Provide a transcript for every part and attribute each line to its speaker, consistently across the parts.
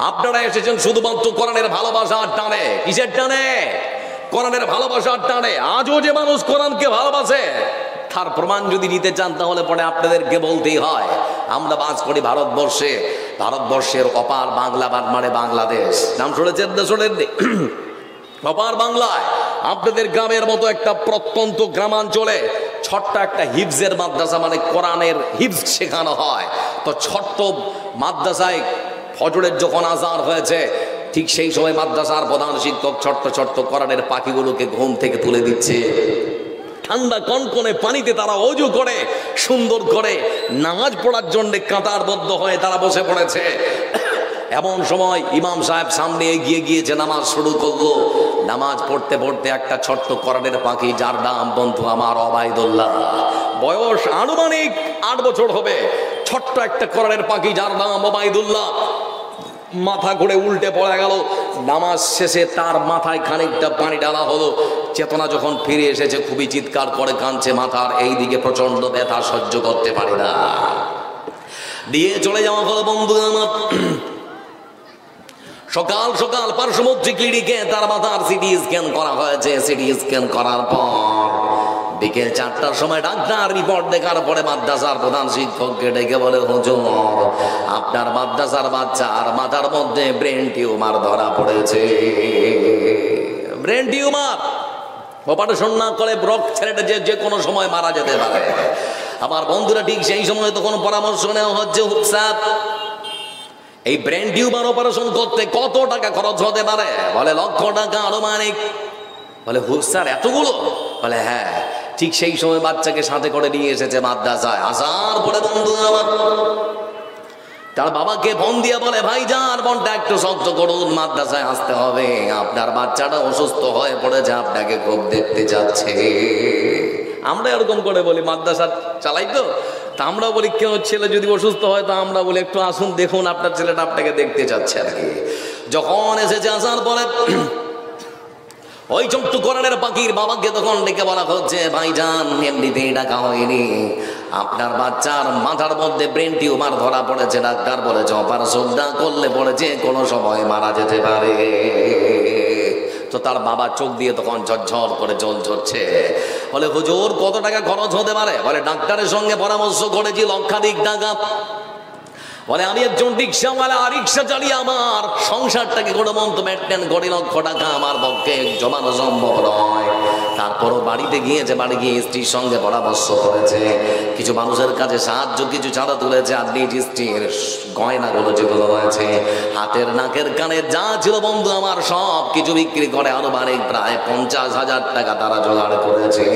Speaker 1: আপনারা এসেছেন শুধুমাত্র কোরআনের ভালোবাসার টানে। কিসের টানে? কোরআনের ভালোবাসার টানে। আজও যে মানুষ কোরআনকে ভালোবাসে তার প্রমাণ যদি নিতে চান তাহলে পরে আপনাদেরকে বলতেই হয় আমরা বাস করি ভারতবর্ষে। ভারতবর্ষের অপার বাংলা মানে বাংলাদেশ নাম শুনেছেন না শোনেননি? অপার বাংলায় আপনাদের গ্রামের মতো একটা প্রত্যন্ত গ্রামাঞ্চলে ছোট্ট একটা হিফজের মাদ্রাসা, মানে কোরআনের হিফজ শেখানো হয়। তো ছোট্ট মাদ্রাসায় ফজরের যখন আজান হয়েছে ঠিক সেই সময় মাদ্রাসার প্রধান শিক্ষক ছোট্ট ছোট্ট কোরআনের পাখিগুলোকে ঘুম থেকে তুলে দিচ্ছে। ঠান্ডা কনকনে পানিতে তারা অজু করে সুন্দর করে নামাজ পড়ার জন্য কাতারবদ্ধ হয়ে তারা বসে পড়েছে। এমন সময় ইমাম সাহেব সামনে এগিয়ে গিয়েছে, নামাজ শুরু করলো। নামাজ পড়তে পড়তে একটা ছোট্ট কোরআনের পাখি, যার নাম বন্ধু আমার ওবায়দুল্লাহ, বয়স আনুমানিক 8 বছর হবে, ছোট্ট একটা কোরআনের পাখি যার নাম ওবায়দুল্লাহ, মাথা ঘুরে উল্টে পড়ে গেল। নামাজ শেষে তার মাথায় খানিকটা পানি ডালা হলো। চেতনা যখন ফিরে এসেছে খুবই চিৎকার করে কাঁদছে, মাথার এই দিকে প্রচন্ড ব্যথা সহ্য করতে পারে না, দিয়ে চলে যাওয়া হলো। বন্ধু আমার সকাল সকাল পার্শ্ববর্তী ক্লিনিকে তার মাথার সিটি স্ক্যান করা হয়েছে। সিটি স্ক্যান করার পর বিকেল 4টার সময় ডাক্তার রিপোর্ট দেখার পরে মাদ্রাসার প্রধান শিক্ষককে ডেকে বলে, হুজুর আপনার মাদ্রাসার বাচ্চার মাথার মধ্যে ব্রেন টিউমার ধরা পড়েছে। ব্রেন টিউমার, অপারেশন না করে ব্রক ছেলেটা যে কোনো সময় মারা যেতে পারে। আমার বন্ধুরা ঠিক সেই সময় তখন পরামর্শ নেওয়া হচ্ছে, হুসাব এই ব্রেন টিউমার অপারেশন করতে কত টাকা খরচ হতে পারে? বলে লক্ষ টাকা আনুমানিক। বলে হুসার এতগুলো? বলে হ্যাঁ। ঠিক সেই সময় বাচ্চাকে সাথে করে নিয়ে এসেছে মাদ্রাসায়। আসার পরে বন্ধু আমার তার বাবাকে ফোন দিয়ে বলে, ভাইজান মনটা একটু শক্ত করুন, মাদ্রাসায় আসতে হবে, আপনার বাচ্চাটা অসুস্থ হয়ে পড়েছে, আপনাকে খুব দেখতে যাচ্ছে। আমরা এরকম করে বলি, মাদ্রাসা চালাই তো, তা আমরা বলি কেউ ছেলে যদি অসুস্থ হয় তা আমরা বলি একটু আসুন দেখুন আপনার ছেলেটা আপনাকে দেখতে যাচ্ছে আর কি। যখন এসেছে আসার পরে ওই ছোট্ট কোরআনের পাখির বাবাকে তখন ডেকে বলা হচ্ছে, ভাইজান এমনিতেই ডাকা হয়নি, আপনার বাচ্চার মাথার মধ্যে ব্রেন টিউমার ধরা পড়েছে। ডাক্তার বলেছে অপারেশন না করলে পড়েছে কোনো সময় মারা যেতে পারে। তো তার বাবা চোখ দিয়ে তখন ঝরঝর করে জল ঝরছে। বলে হুজুর কত টাকা খরচ হতে পারে? বলে ডাক্তারের সঙ্গে পরামর্শ করেছি লক্ষাধিক টাকা। বলে আমি একজন রিক্সাওয়ালা, রিক্সা চালিয়ে আমার সংসারটাকে কোনো মন্ত্র মেনটেন করে, লক্ষ টাকা আমার পক্ষে জমানো সম্ভব নয়। তারপরও বাড়িতে গিয়েছে, বাড়ি গিয়ে স্ত্রীর সঙ্গে পরামর্শ করেছে, কিছু মানুষের কাছে সাহায্য কিছু চাঁদা তুলেছে, আর নিজ স্ত্রীর গয়নাগুলো যেগুলো রয়েছে হাতের নাকের কানের যা ছিল বন্ধু আমার সব কিছু বিক্রি করে আনুমানিক প্রায় 50,000 টাকা তারা জোগাড় করেছে।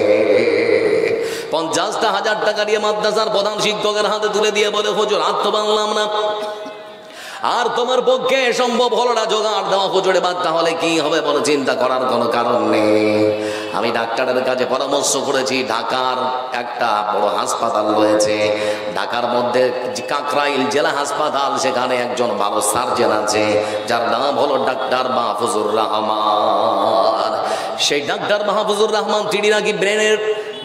Speaker 1: 50,000 টাকা দিয়ে মাদ্রাসার প্রধান শিক্ষকের হাতে তুলে দিয়ে বলে, হুজুর আর তো পারলাম না, আর তোমার পক্ষে সম্ভব হলো না জোগাড় দেওয়া হুজুরে বাদ, তাহলে কি হবে? বলে চিন্তা করার কোনো কারণ নেই, আমি ডাক্তারের কাছে পরামর্শ করেছি, ঢাকার একটা বড় হাসপাতাল রয়েছে, ঢাকার মধ্যে কাকরাইল জেলা হাসপাতাল, সেখানে একজন ভালো সার্জন আছে যার নাম হলো ডাক্তার মাহফুজুর রহমান। সেই ডাক্তার মাহফুজুর রহমান তিনি নাকি ব্রেনের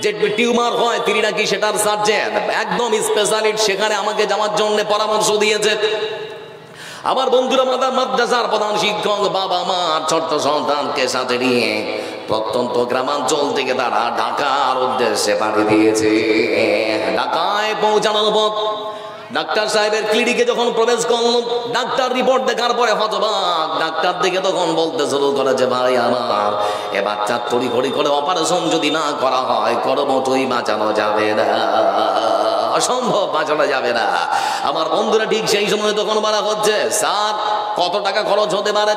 Speaker 1: যে টিউমার হয় তিনি নাকি সেটার সার্জন, একদম স্পেশালিস্ট, সেখানে আমাকে যাওয়ার জন্য পরামর্শ দিয়েছে। আমার বন্ধুরা মাদ্রাসার প্রধান শিক্ষক বাবা মা ছোট্ট সন্তানকে সাথে নিয়ে প্রত্যন্ত গ্রামাঞ্চল থেকে তারা ঢাকার উদ্দেশ্যে পাড়ি দিয়েছে। ঢাকায় পৌঁছানোর পর ডাক্তার সাহেবের ক্লিনিকে যখন প্রবেশ করল, ডাক্তার রিপোর্ট দেখার পরে হতবাক। ডাক্তার দেখে তখন বলতে শুরু করেছে, ভাই আমার এ বাচ্চার তড়িঘড়ি করে অপারেশন যদি না করা হয় কোনো মতোই বাঁচানো যাবে না, অসম্ভব, বাঁচানো যাবে না। আমার বন্ধুরা ঠিক সেই সময় তখন বলা হচ্ছে, স্যার কত টাকা খরচ হতে পারে?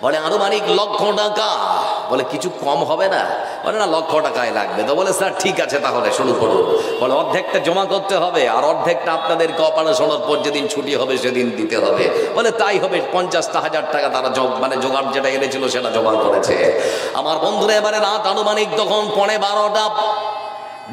Speaker 1: বলে আনুমানিক লক্ষ টাকা। বলে কিছু কম হবে না? বলে না, লক্ষ টাকাই লাগবে। তো বলে স্যার ঠিক আছে তাহলে শুরু করুন। বলে অর্ধেকটা জমা করতে হবে আর অর্ধেকটা আপনাদেরকে অপারেশনের পর যেদিন ছুটি হবে সেদিন দিতে হবে। বলে তাই হবে। 50,000 টাকা তারা জোগাড় যেটা এনেছিল সেটা জমা করেছে। আমার বন্ধুরা এবারে রাত আনুমানিক তখন 12:15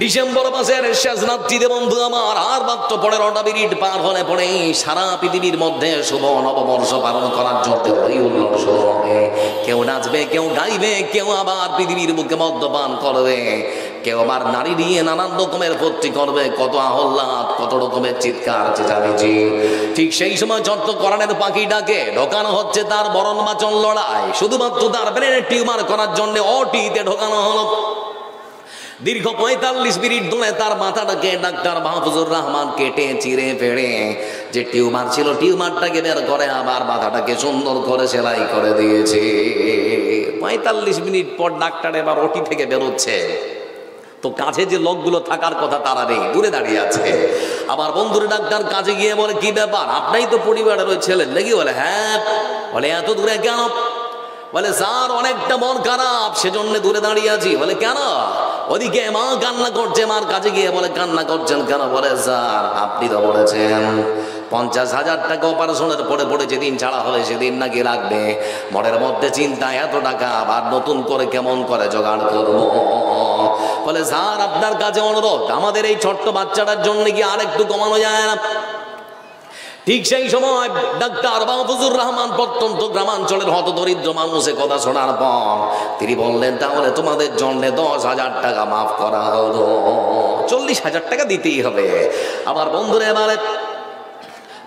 Speaker 1: ডিসেম্বর মাসের শেষ রাত্রিতে বন্ধু আমার আর মাত্র 15টা মিনিট পার হলে পরে সারা পৃথিবীর মধ্যে শুভ নববর্ষ পালন করার জন্য ওই উল্লাস শুরু হবে। কেউ নাচবে, কেউ গাইবে, কেউ আবার পৃথিবীর বুকে মদ্যপান করবে, কেউ আবার নারী দিয়ে নানান রকমের ভর্তি করবে, কত আহ্লাদ, কত রকমের চিৎকার চেঁচামেচি। ঠিক সেই সময় চট্ট কোরআনের পাখিটাকে ঢোকানো হচ্ছে তার মরণ বাঁচন লড়াই, শুধুমাত্র তার ব্রেনে টিউমার করার জন্য ওটিতে ঢোকানো হলো। দীর্ঘ 45 মিনিট ধরে তার মাথাটাকে ডাক্তার মাহফুজুর রহমান কেটে চিরে ফেড়ে যে টিউমার ছিল টিউমারটাকে বের করে আবার মাথাটাকে সুন্দর করে সেলাই করে দিয়েছে। 45 মিনিট পর ডাক্তার এবার ওটি থেকে বেরোচ্ছে, তো কাছে যে লোকগুলো থাকার কথা তারা নেই, দূরে দাঁড়িয়ে আছে। আবার বন্ধুর ডাক্তার কাছে গিয়ে বলে, কি ব্যাপার, আপনাই তো পরিবারের ওই ছেলেন নাকি? বলে হ্যাঁ। বলে এত দূরে কেন? বলে স্যার অনেকটা মন খারাপ, সেজন্য দূরে দাঁড়িয়ে আছি। বলে কেন? ওদিকে মা কান্না করছে, মার কাছে গিয়ে বলে কান্না করছেন কেন? বলে স্যার আপনি তো বলেছেন 50,000 টাকা অপারেশনের পড়ে যেদিন ছাড়া হবে সেদিন নাকি লাগবে। মনের মধ্যে চিন্তা, এত টাকা আবার নতুন করে কেমন করে জোগাড় করব? বলে স্যার আপনার কাছে অনুরোধ, আমাদের এই ছোট্ট বাচ্চাটার জন্য কি আর একটু কমানো যায় না? ঠিক সেই সময় ডাক্তার মাহফুজুর রহমান প্রত্যন্ত গ্রামাঞ্চলের হতদরিদ্র মানুষের কথা শোনার পর তিনি বললেন, তাহলে তোমাদের জন্য 10,000 টাকা মাফ করা হলো, 40,000 টাকা দিতেই হবে। আবার বন্ধুরা এবারে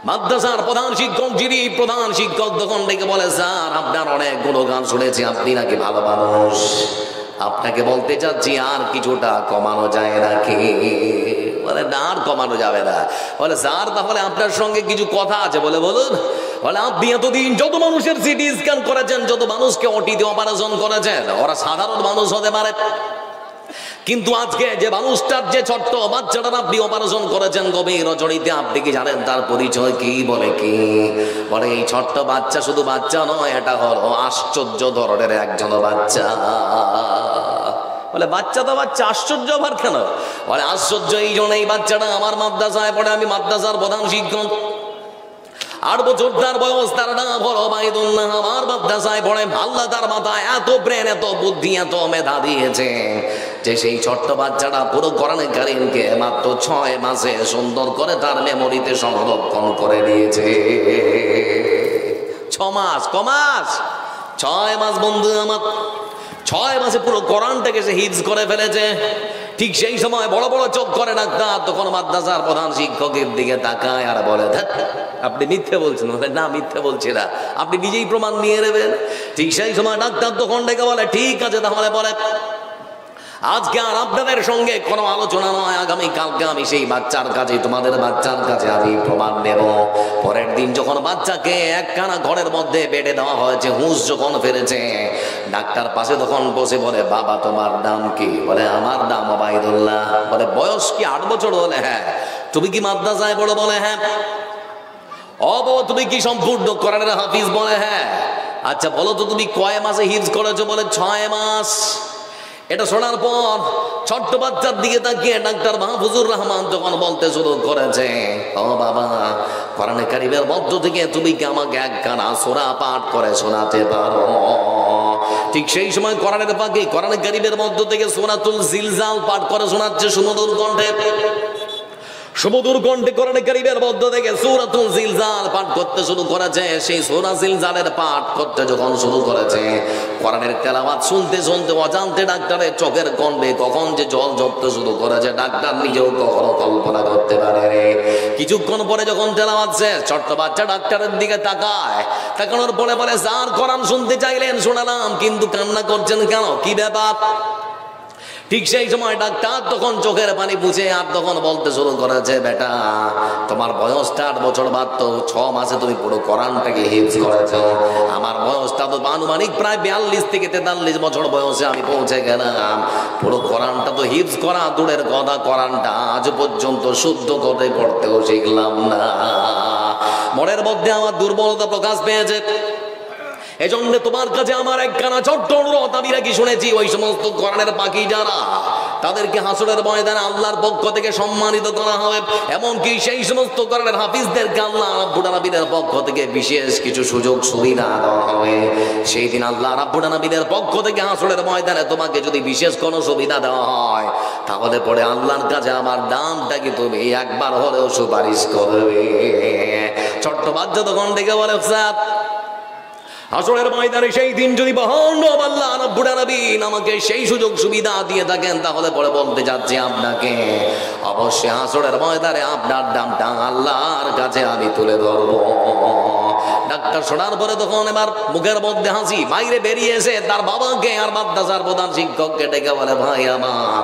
Speaker 1: মাদ্রাসার প্রধান শিক্ষক, যিনি প্রধান শিক্ষক তখন ডেকে বলে, স্যার আপনার অনেক গুণগান শুনেছি, আপনি নাকি ভালো মানুষ, আপনাকে বলতে চাচ্ছি আর কিছুটা কমানো যায় নাকি? বলে না আর কমানো যাবে না। বলে স্যার তাহলে আপনার সঙ্গে কিছু কথা আছে। বলে বলুন। বলে আপনি এতদিন যত মানুষের সিটি স্ক্যান করেছেন, যত মানুষকে ওটিতে অপারেশন করেছেন, ওরা সাধারণ মানুষ হতে পারে, কিন্তু আজকে যে মানুষটার যে ছোট্ট বাচ্চাটার আপনি অপারেশন করেছেন গভীর রজনীতে, আপনি কি জানেন তার পরিচয় কি? বলে কি? বলে এই ছোট্ট বাচ্চা শুধু বাচ্চা নয়, এটা হলো আশ্চর্য ধরনের একজন বাচ্চা। বলে বাচ্চা তো বাচ্চা, আশ্চর্য আবার কেন? বলে আশ্চর্য এই জন্য, এই বাচ্চাটা আমার মাদ্রাসায় পড়ে, আমি মাদ্রাসার প্রধান শিক্ষক, 8 বছর তার বয়স, তার নাম হলো ওবায়দুল্লাহ, আমার মাদ্রাসায় পড়ে। আল্লাহ তার মাথায় এত ব্রেন, এত বুদ্ধি, এত মেধা দিয়েছে যে সেই ছোট্ট বাচ্চাটা পুরো কোরআনে কারীমকে মাত্র 6 মাসে সুন্দর করে তার মেমোরিতে সংরক্ষণ করে দিয়েছে। 6 মাস, কমাস 6 মাস বন্ধু আমার, 6 মাসে পুরো কোরআনটাকে সে হিফজ করে ফেলেছে। ঠিক সেই সময় বড় বড় চোখ করে ডাক্তার তখন মাদ্রাসার প্রধান শিক্ষকের দিকে তাকায় আর বলে, আপনি মিথ্যে বলছেন। বলে না মিথ্যে বলছি না, আপনি নিজেই প্রমাণ নিয়ে নেবেন। ঠিক সেই সময় ডাক্তার তখন ডেকে বলে, ঠিক আছে তাহলে বলে আজকে আর আপনাদের সঙ্গে কোনো আলোচনা নয়, আগামী কালকে আমি সেই বাচ্চার কাছে, তোমাদের বাচ্চার কাছে আমি প্রমাণ নেব। পরের দিন যখন বাচ্চাকে একখানা ঘরের মধ্যে বেডে দেওয়া হয়েছে, হুঁশ যখন ফেলেছে, ডাক্তার পাশে তখন বসে বলে, বাবা তোমার নাম কি? বলে আমার নাম ওবায়দুল্লাহ। বলে বয়স কি 8 বছর? বলে হ্যাঁ। তুমি কি মাদ্রাসায় পড়ো? বলে হ্যাঁ। তুমি কি সম্পূর্ণ কোরআনের হাফিজ? বলে হ্যাঁ। আচ্ছা বলো তো তুমি কয় মাসে হিফজ করেছো? বলে 6 মাস। এটা শোনার পর ছোট্ট বাচ্চার দিকে তাকিয়ে ডাক্তার মাহফুজুর রহমান যখন বলতে শুরু করেছে, ও বাবা কোরআনে কারীমের মধ্য থেকে তুমি কি আমাকে একখানা সূরা পাঠ করে শোনাতে পারো? ঠিক সেই সময় কোরআনের পাখি কোরআনে কারীমের মধ্য থেকে সূরাতুল জিলজাল পাঠ করে শোনাচ্ছে সুমধুর কণ্ঠে। সুমধুর কণ্ঠে কোরআনে কারীমের মধ্য থেকে সূরাতুল জিলজাল পাঠ করতে শুরু করেছে। সেই সূরা জিলজালের পাঠ করতে যখন শুরু করেছে, কোরআনের তেলাওয়াত শুনতে শুনতে অজান্তে ডাক্তারের চোখের কোণে কখন যে জল ঝরতে শুরু করেছে ডাক্তার নিজেও কখনো কল্পনা করতে পারে রে। কিছুক্ষণ পরে যখন তেলাওয়াত শেষ, ছোট্ট বাচ্চা ডাক্তারের দিকে তাকায়, তাকানোর পরে বলে, স্যার কোরআন শুনতে চাইলেন, শোনালাম, কিন্তু কান্না করছেন কেন? কি ব্যাপার? ঠিক সেই সময় ডাক্তার তখন চোখের পানি বুঝে আর তখন বলতে শুরু করেছে, বেটা তোমার বয়সটা 8 বছর, বাদ তো 6 মাসে তুমি পুরো কোরআনটাকে হিফজ করেছো। আমার বয়সটা তো আনুমানিক প্রায় 42 থেকে 43 বছর বয়সে আমি পৌঁছে গেলাম। পুরো কোরআনটা তো হিফজ করা দূরের কথা, কোরআনটা আজ পর্যন্ত শুদ্ধ করে পড়তেও শিখলাম না। মনের মধ্যে আমার দুর্বলতা প্রকাশ পেয়েছে। এজন্য তোমার কাছে আমার একখানা ছোট্ট অনুরোধ, আমি নাকি শুনেছি ওই সমস্ত কোরআনের পাখি যারা তাদেরকে হাসরের ময়দানে আল্লাহর পক্ষ থেকে সম্মানিত করা হবে। এমনকি সেই সমস্ত কোরআনের হাফিজদেরকে আল্লাহ রাব্বুল আলামিনের পক্ষ থেকে বিশেষ কিছু সুযোগ সুবিধা দেওয়া হবে। সেই দিন আল্লাহ রাব্বুল আলামিনের পক্ষ থেকে হাসরের ময়দানে তোমাকে যদি বিশেষ কোনো সুবিধা দেওয়া হয়, তাহলে পরে আল্লাহর কাছে আমার নামটাকে তুমি একবার হলেও সুপারিশ করবে। ছোট্ট বাচ্চা তখন ডেকে বলে, স্যার হাসরের ময়দানে সেই দিন যদি মহান রব আল্লাহ রাব্বুল আলামিন আমাকে সেই সুযোগ সুবিধা দিয়ে থাকেন, তাহলে পরে বলতে যাচ্ছি আপনাকে, অবশ্যই হাসরের ময়দানে আপনার নামটা আল্লাহর কাছে আমি তুলে ধরবো। ডাক্তার শোনার পরে তখন এবার মুখের মধ্যে হাসি, বাইরে বেরিয়ে এসে তার বাবাকে আর মাদ্রাসার প্রধান শিক্ষককে ডেকে বলে, ভাই আমার,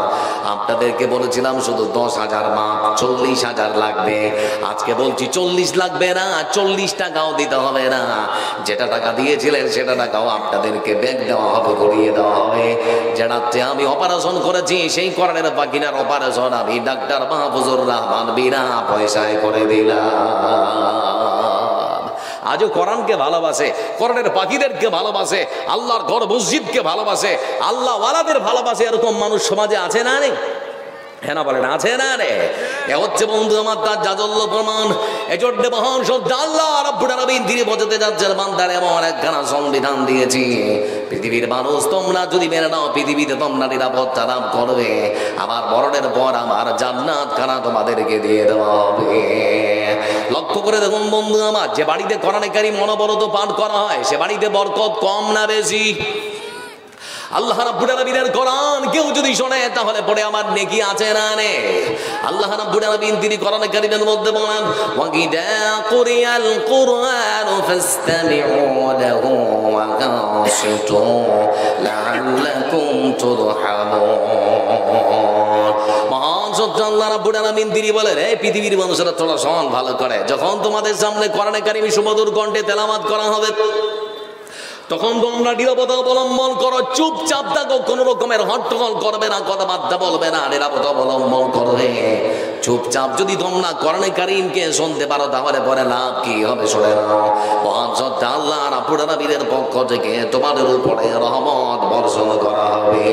Speaker 1: আপনাদেরকে বলেছিলাম শুধু 10,000 মাপ, 40,000 লাগবে। আজকে বলছি 40 লাগবে না, 40 টাকাও দিতে হবে না। যেটা টাকা দিয়েছিলেন সেটা টাকাও আপনাদেরকে ব্যাগ দেওয়া হবে, করিয়ে দেওয়া হবে। যেটাতে আমি অপারেশন করেছি সেই কোরআনের পাখিনার অপারেশন আমি ডাক্তার মাহফুজুর রহমান বিনা পয়সায় করে দিলাম। আজও কোরআনকে ভালোবাসে, কোরআনের পাখিদেরকে ভালোবাসে, আল্লাহর ঘর মসজিদকে ভালোবাসে, আল্লাহ ওয়ালাদের ভালোবাসে, এরকম মানুষ সমাজে আছে না নেই? হ্যাঁ না বলেন, আছে না রে? এ হচ্ছে বন্ধু আমার তার জাজল্য প্রমাণ। এজন্য মহান সত্য আল্লাহ রাব্বুল আলামিন তিনি বোঝাতে যাচ্ছেন, বান্দার এমন একখানা সংবিধান দিয়েছি, পৃথিবীর মানুষ তোমরা যদি মেনে নাও, পৃথিবীতে তোমরা নিরাপত্তা লাভ করবে, আমার মরণের পর আমার জান্নাত খানা তোমাদেরকে দিয়ে দেওয়া হবে। লক্ষ্য করে দেখুন বন্ধু আমার, যে বাড়িতে কোরআনে কারীম অনবরত পাঠ করা হয় সে বাড়িতে বরকত কম না বেশি? আল্লাহ রাব্বুল আলামিনের কোরআন কেউ যদি শোনে তাহলে পরে আমার নেকি আছে না নেই? আল্লাহ রাব্বুল আলামিন তিনি কোরআনে কারীমের মধ্যে বলেন, ওয়াকিদা কুরিয়াল কুরআন ফাসতামিউ লাহু ওয়া কানসিতু লাআল্লাকুম তুরহামুন। মহান সত্য আল্লাহ রাব্বুল আলামিন তিনি বলেন, এই পৃথিবীর মানুষেরা তোমরা শোন ভালো করে, যখন তোমাদের সামনে কোরআনে কারীম সুমধুর কণ্ঠে তেলাওয়াত করা হবে তখন তোমরা নীরবতা অবলম্বন করো, চুপচাপ থাকো, কোন রকমের হট্টগোল করবে না, কথাবার্তা বলবে না, নীরবতা অবলম্বন করবে। চুপচাপ যদি তোমরা কোরআনে কারীমকে শুনতে পারো তাহলে পরে লাভ কি হবে শুনে নাও। মহান সত্য আল্লাহ রাব্বুল আলামিনের পক্ষ থেকে তোমাদের উপরে রহমত বর্ষণ করা হবে।